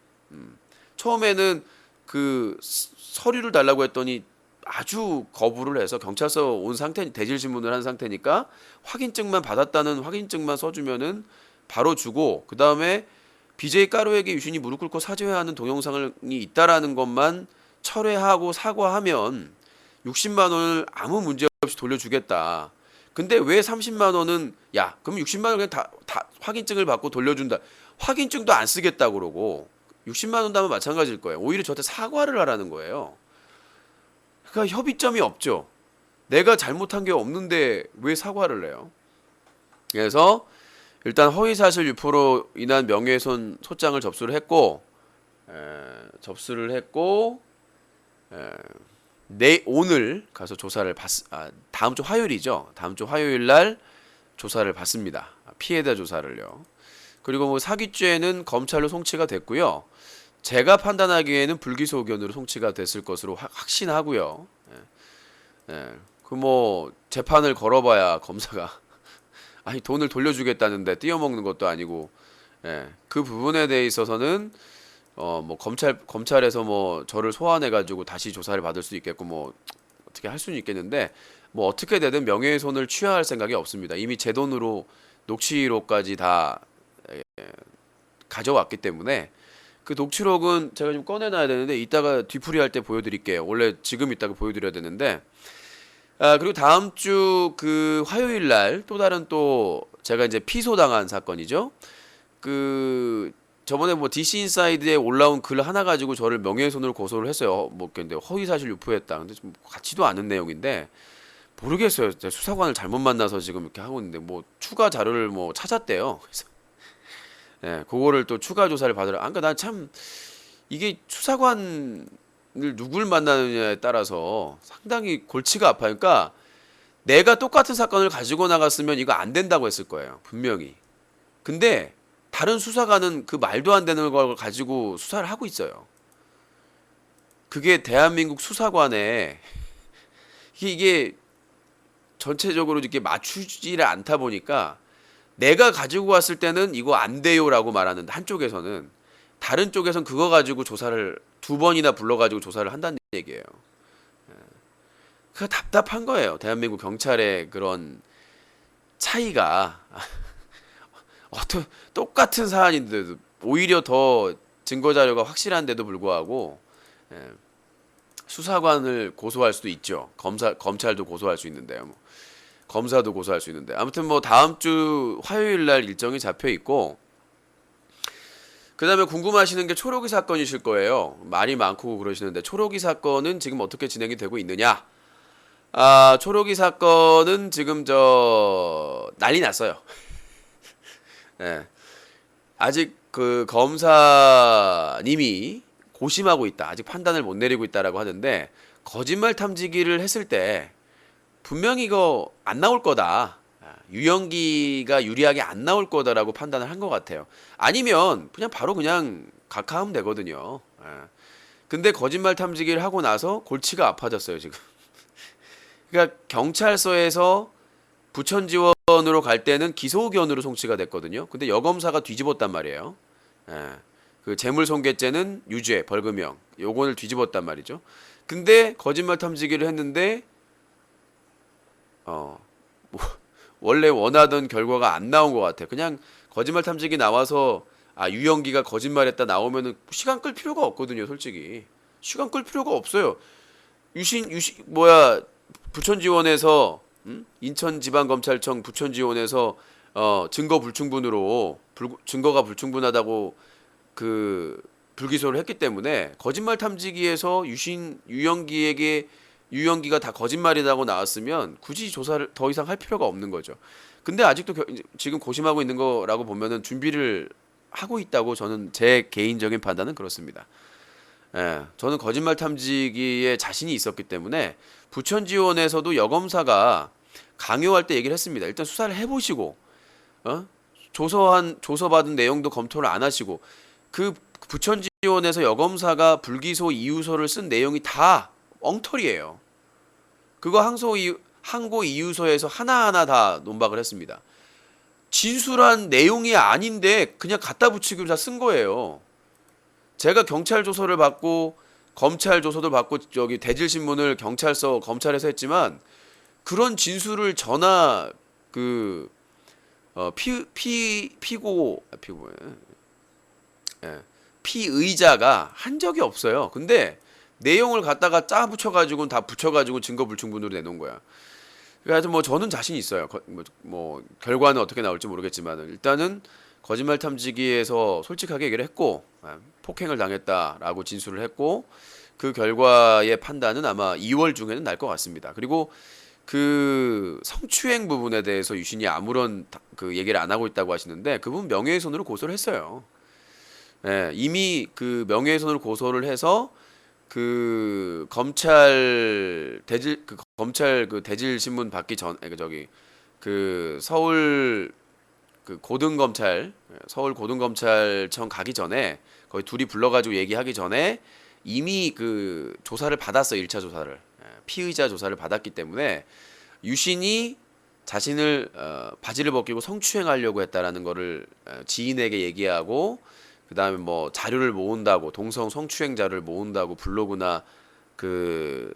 처음에는 그 서류를 달라고 했더니 아주 거부를 해서 경찰서 온 상태 대질 신문을 한 상태니까 확인증만 받았다는 확인증만 써주면은 바로 주고 그 다음에 BJ 까루에게 유신이 무릎 꿇고 사죄하는 동영상이 있다라는 것만 철회하고 사과하면 60만 원을 아무 문제 없이 돌려주겠다. 근데 왜 30만 원은 야 그럼 60만 원 그냥 다 확인증을 받고 돌려준다. 확인증도 안 쓰겠다 그러고 60만 원도 하면 마찬가지일 거예요. 오히려 저한테 사과를 하라는 거예요. 그러니까 협의점이 없죠. 내가 잘못한 게 없는데 왜 사과를 해요? 그래서 일단 허위사실 유포로 인한 명예훼손 소장을 접수를 했고 오늘 가서 조사를 다음 주 화요일이죠. 다음 주 화요일 날 조사를 받습니다. 피해자 조사를요. 그리고 뭐 사기죄는 검찰로 송치가 됐고요. 제가 판단하기에는 불기소 의견으로 송치가 됐을 것으로 확신하고요. 그 뭐 재판을 걸어봐야 검사가 아니 돈을 돌려주겠다는데 띄어먹는 것도 아니고 그 부분에 대해 있어서는 뭐 검찰에서 뭐 저를 소환해가지고 다시 조사를 받을 수 있겠고 뭐 어떻게 할 수는 있겠는데 뭐 어떻게 되든 명예훼손을 취하할 생각이 없습니다. 이미 제 돈으로 녹취록까지 다 가져왔기 때문에 그 녹취록은 제가 좀 꺼내놔야 되는데 이따가 뒤풀이할 때 보여드릴게요. 원래 지금 이따가 보여드려야 되는데 그리고 다음 주 그 화요일 날 또 다른 또 제가 이제 피소당한 사건이죠. 그 저번에 뭐 DC 인사이드에 올라온 글 하나 가지고 저를 명예훼손으로 고소를 했어요. 뭐 근데 허위사실 유포했다. 근데 좀 같지도 않은 내용인데 모르겠어요. 제가 수사관을 잘못 만나서 지금 이렇게 하고 있는데 뭐 추가 자료를 뭐 찾았대요. 그래서 그거를 또 추가 조사를 받으라. 그러니까 난 참 이게 수사관을 누굴 만나느냐에 따라서 상당히 골치가 아파요. 그러니까 내가 똑같은 사건을 가지고 나갔으면 이거 안 된다고 했을 거예요. 분명히. 근데 다른 수사관은 그 말도 안 되는 걸 가지고 수사를 하고 있어요. 그게 대한민국 수사관에 이게 전체적으로 이렇게 맞추지를 않다 보니까 내가 가지고 왔을 때는 이거 안 돼요라고 말하는데 한쪽에서는 다른 쪽에서는 그거 가지고 조사를 2번이나 불러가지고 조사를 한다는 얘기예요. 그게 답답한 거예요. 대한민국 경찰의 그런 차이가 똑같은 사안인데도 오히려 더 증거 자료가 확실한데도 불구하고 수사관을 고소할 수도 있죠. 검찰도 고소할 수 있는데요. 뭐. 검사도 고소할 수 있는데 아무튼 뭐 다음 주 화요일 날 일정이 잡혀 있고 그 다음에 궁금하시는 게 초록이 사건이실 거예요. 말이 많고 그러시는데 초록이 사건은 지금 어떻게 진행이 되고 있느냐? 초록이 사건은 지금 난리 났어요. 아직 그 검사님이 고심하고 있다. 아직 판단을 못 내리고 있다라고 하는데 거짓말 탐지기를 했을 때 분명히 이거 안 나올 거다. 유영기가 유리하게 안 나올 거다라고 판단을 한 것 같아요. 아니면 바로 각하하면 되거든요. 근데 거짓말 탐지기를 하고 나서 골치가 아파졌어요 지금. 그러니까 경찰서에서 부천 지원으로 갈 때는 기소 의견으로 송치가 됐거든요. 근데 여검사가 뒤집었단 말이에요. 예. 그 재물손괴죄는 유죄, 벌금형. 요거를 뒤집었단 말이죠. 근데 거짓말 탐지기를 했는데 뭐 원래 원하던 결과가 안 나온 것 같아. 그냥 거짓말 탐지기 나와서 유영기가 거짓말했다 나오면은 시간 끌 필요가 없거든요, 솔직히. 시간 끌 필요가 없어요. 부천지원에서 인천지방검찰청 부천지원에서 증거 불충분으로 증거가 불충분하다고 그 불기소를 했기 때문에 거짓말 탐지기에서 유영기가 다 거짓말이라고 나왔으면 굳이 조사를 더 이상 할 필요가 없는 거죠. 근데 아직도 지금 고심하고 있는 거라고 보면은 준비를 하고 있다고 저는 제 개인적인 판단은 그렇습니다. 예, 저는 거짓말 탐지기에 자신이 있었기 때문에 부천지원에서도 여검사가 강요할 때 얘기를 했습니다. 일단 수사를 해보시고 조서받은 내용도 검토를 안 하시고 그 부천지원에서 여검사가 불기소 이유서를 쓴 내용이 다 엉터리예요. 그거 항고 이유서에서 하나하나 다 논박을 했습니다. 진술한 내용이 아닌데 그냥 갖다 붙이기로 다 쓴 거예요. 제가 경찰 조서를 받고 검찰 조서도 받고 저기 대질신문을 검찰에서 했지만 그런 진술을 저나 그 피의자가 한 적이 없어요. 근데 내용을 갖다가 짜 붙여가지고 다 붙여가지고 증거 불충분으로 내놓은 거야. 그래서 뭐 저는 자신 있어요. 뭐 결과는 어떻게 나올지 모르겠지만 일단은 거짓말 탐지기에서 솔직하게 얘기를 했고 폭행을 당했다라고 진술을 했고 그 결과의 판단은 아마 2월 중에는 날 것 같습니다. 그리고 그 성추행 부분에 대해서 유신이 아무런 그 얘기를 안 하고 있다고 하시는데 그 부분 명예훼손으로 고소를 했어요. 예, 이미 그 명예훼손으로 고소를 해서 그 검찰 그 대질 신문 받기 전 그 서울 고등검찰청 가기 전에 거의 둘이 불러가지고 얘기하기 전에 이미 그 조사를 받았어. 1차 조사를 피의자 조사를 받았기 때문에 유신이 자신을 바지를 벗기고 성추행하려고 했다라는 거를 지인에게 얘기하고 그 다음에 뭐 자료를 모은다고 동성 성추행 자료를 모은다고 블로그나 그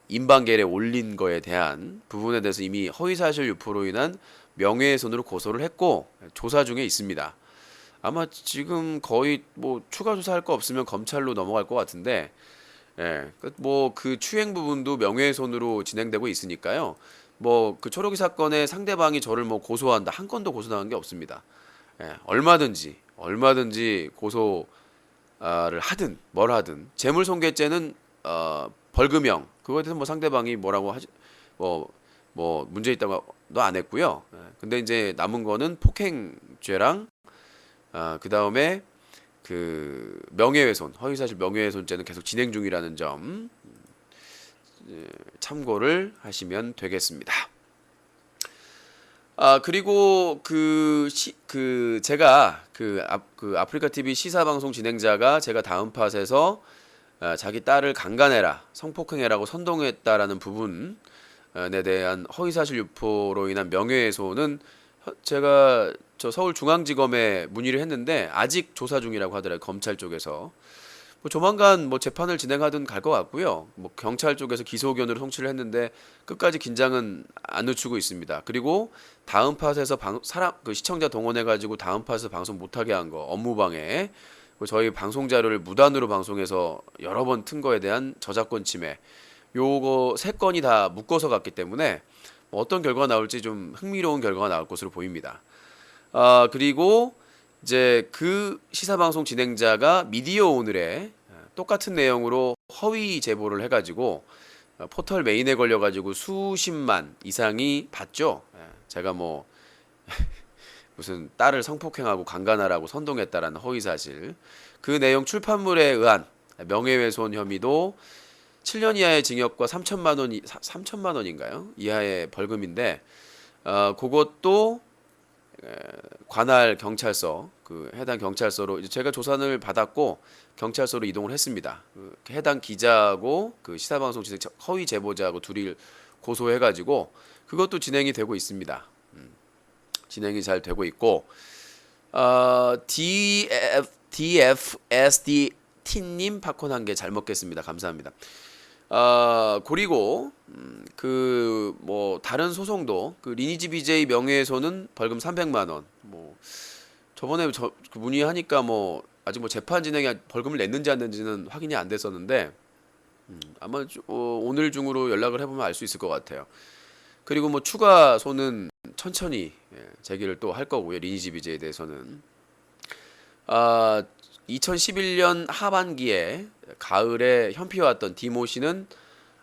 인방계에 올린 거에 대한 부분에 대해서 이미 허위사실 유포로 인한 명예훼손으로 고소를 했고 조사 중에 있습니다. 아마 지금 거의 뭐 추가 조사할 거 없으면 검찰로 넘어갈 것 같은데 뭐 그 추행 부분도 명예훼손으로 진행되고 있으니까요. 뭐 그 초록이 사건에 상대방이 저를 뭐 고소한다 한 건도 고소당한 게 없습니다. 얼마든지 고소를 하든 뭘 하든 재물손괴죄는 벌금형 그거에 대해서 뭐 상대방이 뭐라고 하지 뭐 문제 있다고 너 안 했고요. 근데 이제 남은 거는 폭행죄랑 그 다음에 그 명예훼손 허위사실 명예훼손죄는 계속 진행 중이라는 점 참고를 하시면 되겠습니다. 그리고 제가 아프리카 TV 시사 방송 진행자가 제가 다음 팟에서 자기 딸을 강간해라, 성폭행해라고 선동했다라는 부분에 대한 허위사실 유포로 인한 명예훼손은 제가 저 서울중앙지검에 문의를 했는데 아직 조사 중이라고 하더라고요. 검찰 쪽에서. 뭐 조만간 뭐 재판을 진행하든 갈 것 같고요. 뭐 경찰 쪽에서 기소 의견으로 송치를 했는데 끝까지 긴장은 안 늦추고 있습니다. 그리고 다음 팟에서 시청자 동원해 가지고 다음 팟에서 방송 못하게 한 거 업무방해. 저희 방송 자료를 무단으로 방송해서 여러 번 튼 거에 대한 저작권 침해. 요거 3건이 다 묶어서 갔기 때문에 뭐 어떤 결과가 나올지 좀 흥미로운 결과가 나올 것으로 보입니다. 그리고 이제 그 시사방송 진행자가 미디어 오늘에 똑같은 내용으로 허위 제보를 해가지고 포털 메인에 걸려가지고 수십만 이상이 봤죠. 제가 뭐 무슨 딸을 성폭행하고 강간하라고 선동했다라는 허위사실 그 내용 출판물에 의한 명예훼손 혐의도 7년 이하의 징역과 3천만 원인가요? 이하의 벌금인데 그것도 관할 경찰서 그 해당 경찰서로 이제 제가 조사를 받았고 경찰서로 이동을 했습니다. 그 해당 기자하고 그 시사방송 진행 허위 제보자하고 둘이 고소해가지고 그것도 진행이 되고 있습니다. 진행이 잘 되고 있고 DFSDT님 팝콘 한 개 잘 먹겠습니다. 감사합니다. 그리고 그 뭐 다른 소송도 그 리니지 BJ 명예훼손은 벌금 300만 원. 뭐 저번에 그 문의하니까 뭐 아직 뭐 재판 진행에 벌금을 냈는지 안 냈는지는 확인이 안 됐었는데 아마 오늘 중으로 연락을 해보면 알 수 있을 것 같아요. 그리고 뭐 추가소는 천천히 제기를 또 할 거고요. 리니지 BJ에 대해서는 2011년 하반기에 가을에 현피해왔던 디모 씨는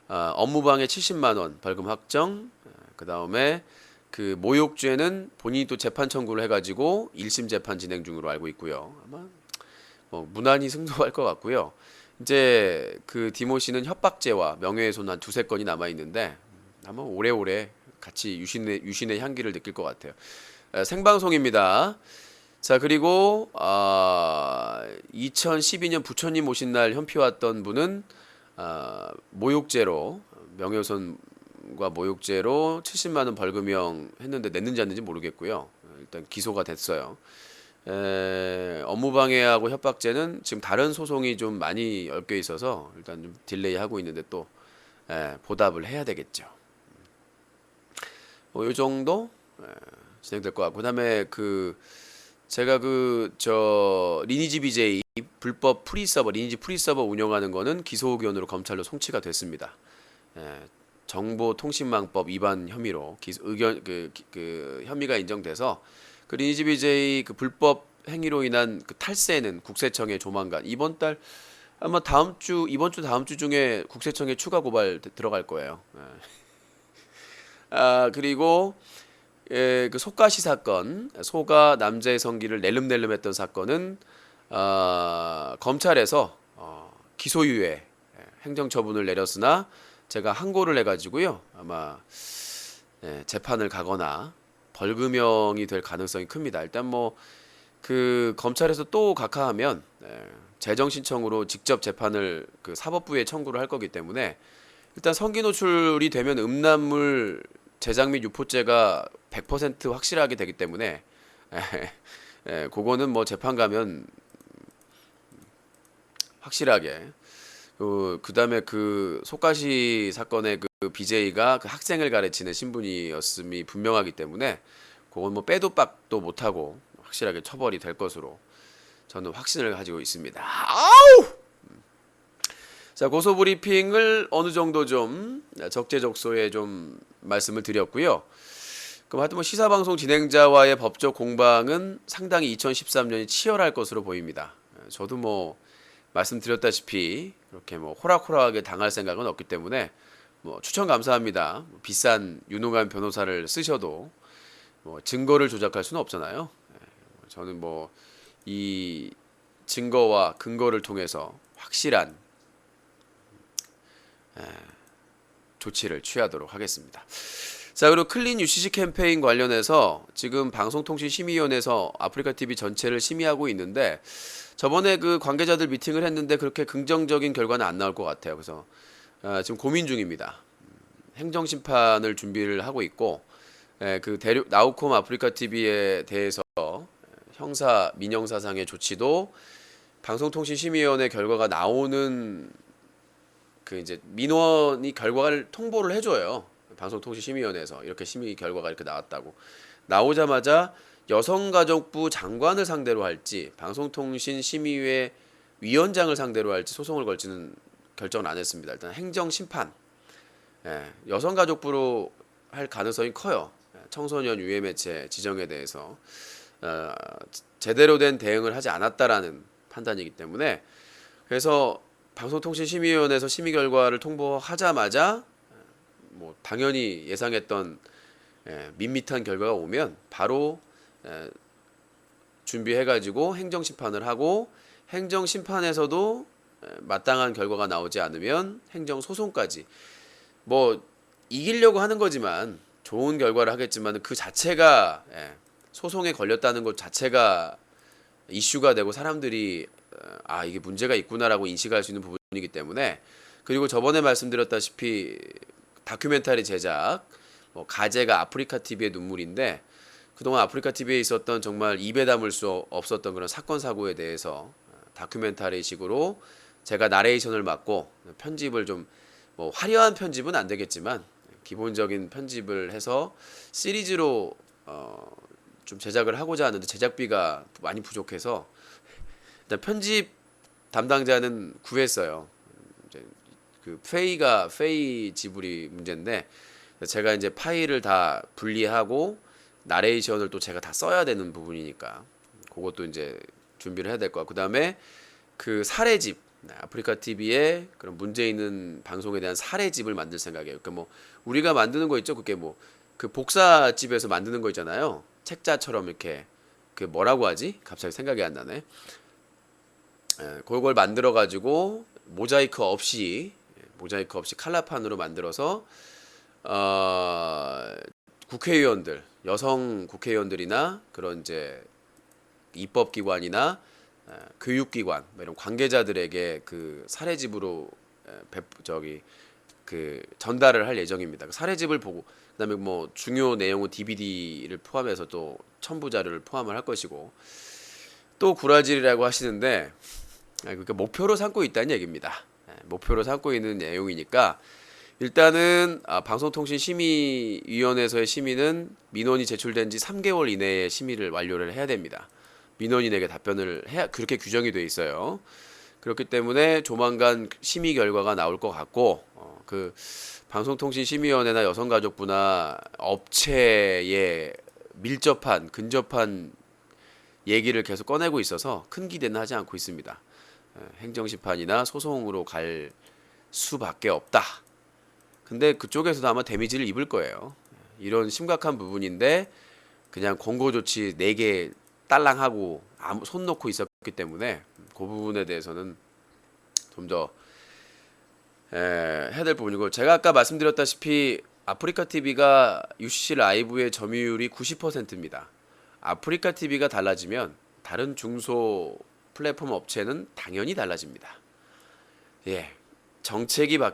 업무방해 70만 원 벌금 확정. 그 다음에 그 모욕죄는 본인이 또 재판 청구를 해가지고 1심 재판 진행 중으로 알고 있고요. 아마 뭐 무난히 승소할 것 같고요. 이제 그 디모 씨는 협박죄와 명예훼손 한 두세 건이 남아 있는데 아마 오래오래 같이 유신의 향기를 느낄 것 같아요. 생방송입니다. 자, 그리고 2012년 부처님 오신 날 현피왔던 분은 모욕죄로 명예훼손과 모욕죄로 70만 원 벌금형 했는데 냈는지 안 냈는지 모르겠고요. 일단 기소가 됐어요. 업무방해하고 협박죄는 지금 다른 소송이 좀 많이 엮여 있어서 일단 좀 딜레이하고 있는데 또 보답을 해야 되겠죠. 뭐 이 정도 진행될 것 같고, 그다음에 그 제가 그 저 리니지 BJ 불법 프리서버 리니지 프리서버 운영하는 거는 기소 의견으로 검찰로 송치가 됐습니다. 정보통신망법 위반 혐의로 의견 그 혐의가 인정돼서 그 리니지 BJ 그 불법 행위로 인한 그 탈세는 국세청에 조만간 이번 달 아마 이번 주 다음 주 중에 국세청에 추가 고발 들어갈 거예요. 그리고 그 소가시 사건, 소가 남자의 성기를 낼름낼름했던 사건은 검찰에서 기소유예 행정처분을 내렸으나 제가 항고를 해가지고요 아마 재판을 가거나 벌금형이 될 가능성이 큽니다. 일단 뭐 그 검찰에서 또 각하하면 재정신청으로 직접 재판을 그 사법부에 청구를 할 거기 때문에 일단 성기 노출이 되면 음란물 제작 및 유포죄가 100% 확실하게 되기 때문에 그거는 뭐 재판 가면 확실하게 그다음에 그 속가시 사건의 그 BJ가 그 학생을 가르치는 신분이었음이 분명하기 때문에 그건 뭐 빼도 박도 못하고 확실하게 처벌이 될 것으로 저는 확신을 가지고 있습니다. 아우! 자, 고소 브리핑을 어느 정도 좀 적재적소에 좀 말씀을 드렸고요. 그럼 하여튼 뭐 시사방송 진행자와의 법적 공방은 상당히 2013년이 치열할 것으로 보입니다. 저도 뭐 말씀드렸다시피 그렇게 뭐 호락호락하게 당할 생각은 없기 때문에 뭐 추천 감사합니다. 비싼 유능한 변호사를 쓰셔도 뭐 증거를 조작할 수는 없잖아요. 저는 뭐 이 증거와 근거를 통해서 확실한 조치를 취하도록 하겠습니다. 자, 그리고 클린 UCC 캠페인 관련해서 지금 방송통신심의위원회에서 아프리카TV 전체를 심의하고 있는데 저번에 그 관계자들 미팅을 했는데 그렇게 긍정적인 결과는 안 나올 것 같아요. 그래서 지금 고민 중입니다. 행정심판을 준비를 하고 있고 그 나우콤 아프리카TV에 대해서 형사 민형사상의 조치도 방송통신심의위원회 결과가 나오는 그 이제 민원이 결과를 통보를 해줘요. 방송통신심의위원회에서 이렇게 심의 결과가 이렇게 나왔다고 나오자마자 여성가족부 장관을 상대로 할지 방송통신심의회 위원장을 상대로 할지 소송을 걸지는 결정을 안 했습니다. 일단 행정심판 여성가족부로 할 가능성이 커요. 청소년 유해매체 지정에 대해서 제대로 된 대응을 하지 않았다라는 판단이기 때문에 그래서 방송통신심의위원회에서 심의 결과를 통보하자마자 뭐 당연히 예상했던 밋밋한 결과가 오면 바로 준비해가지고 행정심판을 하고 행정심판에서도 마땅한 결과가 나오지 않으면 행정소송까지 뭐 이기려고 하는 거지만 좋은 결과를 하겠지만 그 자체가 소송에 걸렸다는 것 자체가 이슈가 되고 사람들이 이게 문제가 있구나라고 인식할 수 있는 부분이기 때문에 그리고 저번에 말씀드렸다시피 다큐멘터리 제작, 뭐 가제가 아프리카 TV의 눈물인데 그동안 아프리카 TV에 있었던 정말 입에 담을 수 없었던 그런 사건 사고에 대해서 다큐멘터리식으로 제가 나레이션을 맡고 편집을 좀 뭐 화려한 편집은 안 되겠지만 기본적인 편집을 해서 시리즈로 좀 제작을 하고자 하는데 제작비가 많이 부족해서 일단 편집 담당자는 구했어요. 이제 그 페이 지불이 문제인데 제가 이제 파일을 다 분리하고 나레이션을 또 제가 다 써야 되는 부분이니까 그것도 이제 준비를 해야 될 것 같고 그다음에 그 사례집 아프리카 TV에 그런 문제 있는 방송에 대한 사례집을 만들 생각이에요. 그러니까 뭐 우리가 만드는 거 있죠. 그게 뭐 그 복사집에서 만드는 거 있잖아요. 책자처럼 이렇게 그 뭐라고 하지? 갑자기 생각이 안 나네. 그걸 만들어 가지고 모자이크 없이 칼라판으로 만들어서 국회의원들, 여성 국회의원들이나 그런 이제 입법기관이나 교육기관 이런 관계자들에게 그 사례집으로 전달을 할 예정입니다. 그 사례집을 보고 그다음에 뭐 중요 내용은 DVD를 포함해서 또 첨부 자료를 포함을 할 것이고 또 구라질이라고 하시는데 그러니까 목표로 삼고 있다는 얘기입니다. 목표로 삼고 있는 내용이니까 일단은 방송통신심의위원회에서의 심의는 민원이 제출된 지 3개월 이내에 심의를 완료를 해야 됩니다. 민원인에게 답변을 해야 그렇게 규정이 돼 있어요. 그렇기 때문에 조만간 심의 결과가 나올 것 같고 그 방송통신심의위원회나 여성가족부나 업체에 근접한 얘기를 계속 꺼내고 있어서 큰 기대는 하지 않고 있습니다. 행정심판이나 소송으로 갈 수밖에 없다. 근데 그쪽에서도 아마 데미지를 입을 거예요. 이런 심각한 부분인데 그냥 권고조치 4개 딸랑하고 손 놓고 있었기 때문에 그 부분에 대해서는 좀 더 해야 될 부분이고 제가 아까 말씀드렸다시피 아프리카 TV가 UCC 라이브의 점유율이 90%입니다. 아프리카 TV가 달라지면 다른 중소 플랫폼 업체는 당연히 달라집니다. 예. 정책이나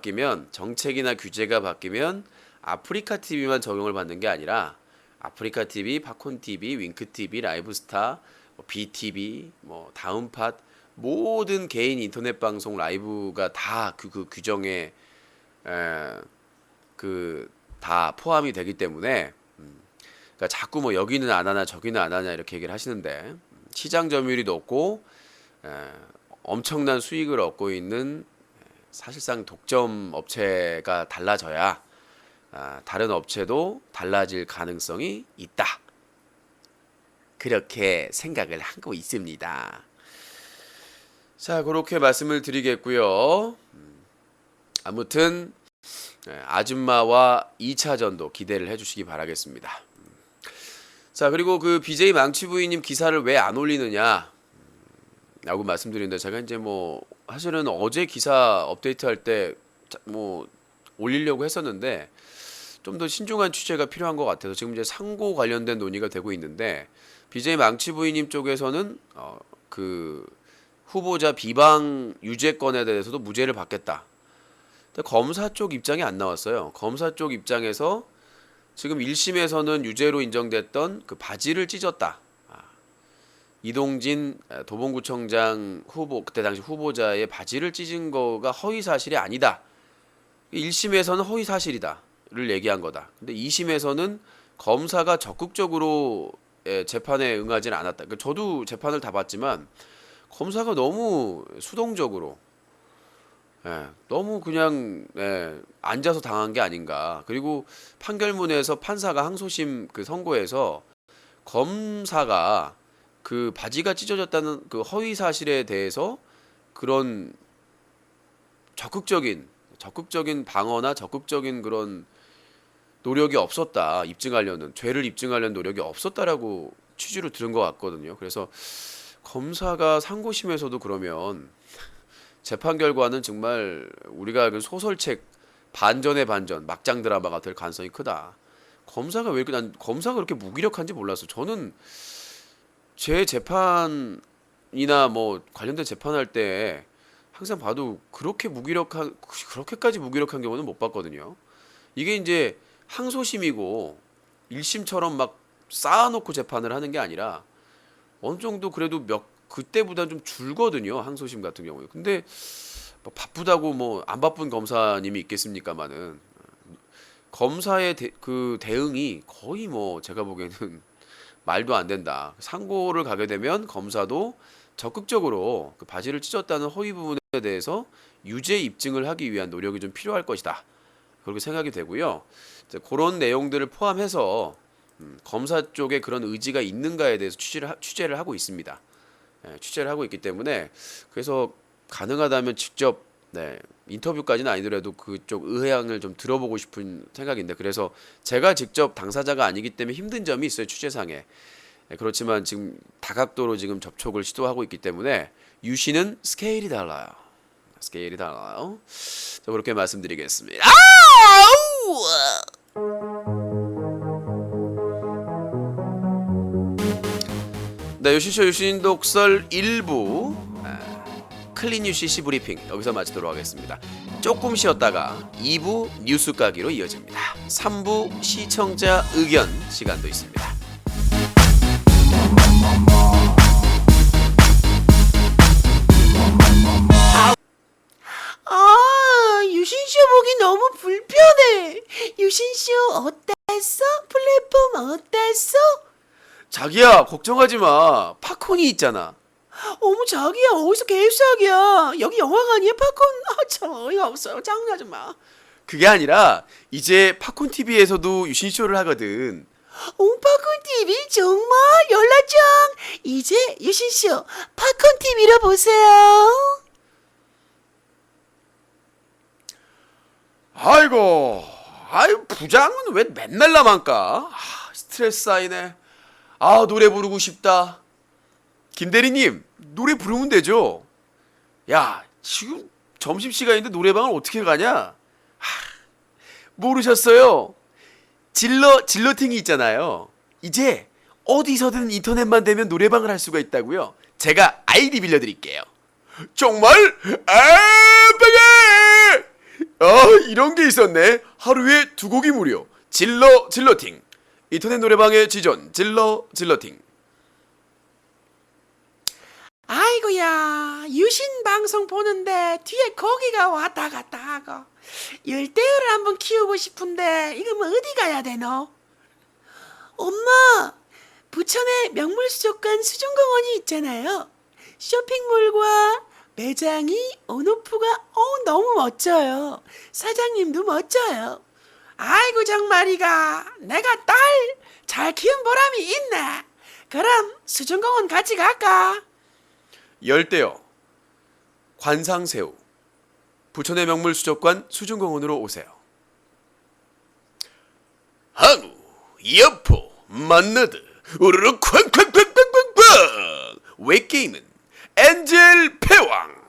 규제가 바뀌면 아프리카 TV만 적용을 받는 게 아니라 아프리카 TV, 팝콘 TV, 윙크 TV, 라이브스타, BTV, 뭐 다음팟 모든 개인 인터넷 방송 라이브가 다 그 규정에 다 포함이 되기 때문에 그러니까 자꾸 뭐 여기는 안 하나 저기는 안 하냐 이렇게 얘기를 하시는데 시장 점유율이 높고 엄청난 수익을 얻고 있는 사실상 독점 업체가 달라져야 다른 업체도 달라질 가능성이 있다. 그렇게 생각을 하고 있습니다. 자, 그렇게 말씀을 드리겠고요. 아무튼 아줌마와 2차전도 기대를 해주시기 바라겠습니다. 자, 그리고 그 BJ 망치부인님 기사를 왜 안 올리느냐 라고 말씀드리는데 제가 이제 뭐 사실은 어제 기사 업데이트할 때 뭐 올리려고 했었는데 좀 더 신중한 취재가 필요한 것 같아서 지금 이제 상고 관련된 논의가 되고 있는데 BJ 망치부인님 쪽에서는 그 후보자 비방 유죄건에 대해서도 무죄를 받겠다. 근데 검사 쪽 입장이 안 나왔어요. 검사 쪽 입장에서 지금 1심에서는 유죄로 인정됐던 그 바지를 찢었다. 이동진 도봉구청장 후보 그때 당시 후보자의 바지를 찢은 거가 허위 사실이 아니다. 1심에서는 허위 사실이다를 얘기한 거다. 근데 2심에서는 검사가 적극적으로 재판에 응하지는 않았다. 그러니까 저도 재판을 다 봤지만 검사가 너무 수동적으로 너무 그냥 앉아서 당한 게 아닌가. 그리고 판결문에서 판사가 항소심 그 선고에서 검사가 그 바지가 찢어졌다는 그 허위 사실에 대해서 그런 적극적인 방어나 적극적인 그런 노력이 없었다. 죄를 입증하려는 노력이 없었다라고 취지로 들은 것 같거든요. 그래서 검사가 상고심에서도 그러면 재판 결과는 정말 우리가 알고 소설책 반전의 반전, 막장 드라마가 될 가능성이 크다. 검사가 왜 이렇게 난 검사가 그렇게 무기력한지 몰랐어. 저는 제 재판이나 뭐 관련된 재판할 때 항상 봐도 그렇게까지 무기력한 경우는 못 봤거든요. 이게 이제 항소심이고 1심처럼 막 쌓아놓고 재판을 하는 게 아니라 어느 정도 그래도 그때보다 좀 줄거든요. 항소심 같은 경우에. 근데 뭐 바쁘다고 뭐 안 바쁜 검사님이 있겠습니까마는 검사의 그 대응이 거의 뭐 제가 보기에는 말도 안 된다. 상고를 가게 되면 검사도 적극적으로 그 바지를 찢었다는 허위 부분에 대해서 유죄 입증을 하기 위한 노력이 좀 필요할 것이다. 그렇게 생각이 되고요. 이제 그런 내용들을 포함해서 검사 쪽에 그런 의지가 있는가에 대해서 취재를 하고 있습니다. 취재를 하고 있기 때문에 그래서 가능하다면 직접 인터뷰까지는 아니더라도 그쪽 의향을 좀 들어보고 싶은 생각인데 그래서 제가 직접 당사자가 아니기 때문에 힘든 점이 있어요. 취재상에. 그렇지만 지금 다각도로 지금 접촉을 시도하고 있기 때문에 유씨는 스케일이 달라요. 스케일이 달라요. 자, 그렇게 말씀드리겠습니다. 네, 유씨쇼 유신 독설 1부 클린 UCC 브리핑 여기서 마치도록 하겠습니다. 조금 쉬었다가 2부 뉴스 까기로 이어집니다. 3부 시청자 의견 시간도 있습니다. 유신쇼 보기 너무 불편해. 유신쇼 어땠어? 플랫폼 어땠어? 자기야 걱정하지 마. 팝콘이 있잖아. 어머 자기야 어디서 개수학이야. 여기 영화관이야 팝콘. 참 어이가 없어. 장난하지 마. 그게 아니라 이제 팝콘 TV에서도 유신쇼를 하거든. 팝콘 TV 정말 연락장. 이제 유신쇼 팝콘 TV로 보세요. 아이고, 아유 부장은 왜 맨날 나만 까? 스트레스 쌓이네. 아 노래 부르고 싶다. 김대리님 노래 부르면 되죠. 야 지금 점심시간인데 노래방을 어떻게 가냐. 모르셨어요? 질러팅이 있잖아요. 이제 어디서든 인터넷만 되면 노래방을 할 수가 있다고요. 제가 아이디 빌려드릴게요. 정말? 빵에! 이런 게 있었네. 하루에 2곡이 무료. 질러팅. 인터넷 노래방의 지존 질러팅. 아이고야 유신 방송 보는데 뒤에 고기가 왔다 갔다 하고 열대어를 한번 키우고 싶은데 이거 뭐 어디 가야 되노? 엄마 부천에 명물수족관 수중공원이 있잖아요. 쇼핑몰과 매장이 온오프가 너무 멋져요. 사장님도 멋져요. 아이고 정말이가 내가 딸 잘 키운 보람이 있네. 그럼 수중공원 같이 갈까? 열대어, 관상새우, 부천의 명물수족관 수중공원으로 오세요. 한우, 여포, 만나드, 우르르 쾅쾅쾅쾅쾅쾅. 웹게임은 엔젤 패왕.